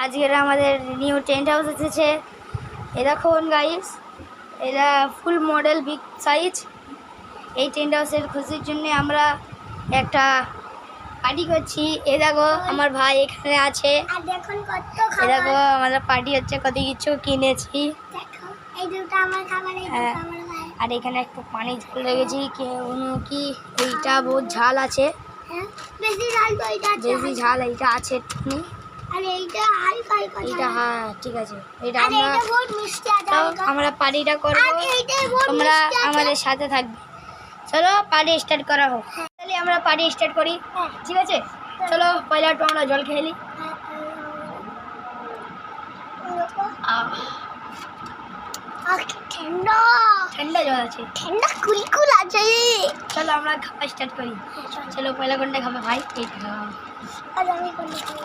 আজকের আমাদের new tent house এসেছে। এ দেখুন গাইস, এরা ফুল মডেল বিগ সাইজ। এই টেন্ট হাউসের খুশির জন্য আমরা একটা পার্টি করছি। এ দেখো আমার ভাই এখানে আছে। এ দেখো আমাদের পার্টি হচ্ছে, কত কিছু কিনেছি। আর এখানে একটু পানি ঝাল লেগেছি কি এইটা বহুত ঝাল আছে, বেশি ঝাল এইটা আছে একটুখানি। এইটা হ্যাঁ ঠিক আছে। এটা আমরা পার্টিটা করবো, তোমরা আমাদের সাথে থাকবে। চলো পার্টি স্টার্ট করা হোক। তাহলে আমরা পার্টি স্টার্ট করি, ঠিক আছে? চলো পয়লা একটু আমরা জল খেয়ে নিই। ঠান্ডা ঠান্ডা জল আছে, ঠান্ডা কুলকুল আছে। চলো আমরা খাওয়া স্টার্ট করি। চলো পয়লা কোনটা খাবে ভাই? এইটা খাওয়া। আর আমি কোনটা খাবো?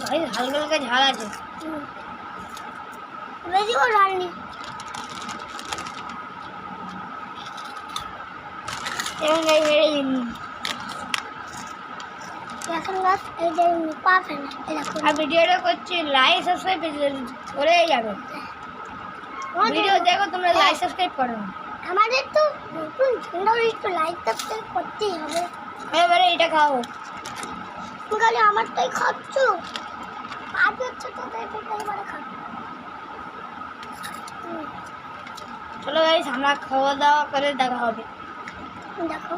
ভাই হালকা হালকা ঝাল আছে, বেশি করে ঝাল নেই। আর ভিডিওটা করছি, লাইক সাবস্ক্রাইব করে যাবে। ভিডিও দেখো তোমরা, লাইক সাবস্ক্রাইব করো। আমাদের তো নতুন চ্যানেল, একটু লাইক সাবস্ক্রাইব করতেই হবে। এবারে এটা খাও, খালি আমারটাই খাচ্ছ। আজ হচ্ছে তোদের এবারে খা। চলো গাইস, আমরা খাওয়া দাওয়া করে দেখা হবে। দেখো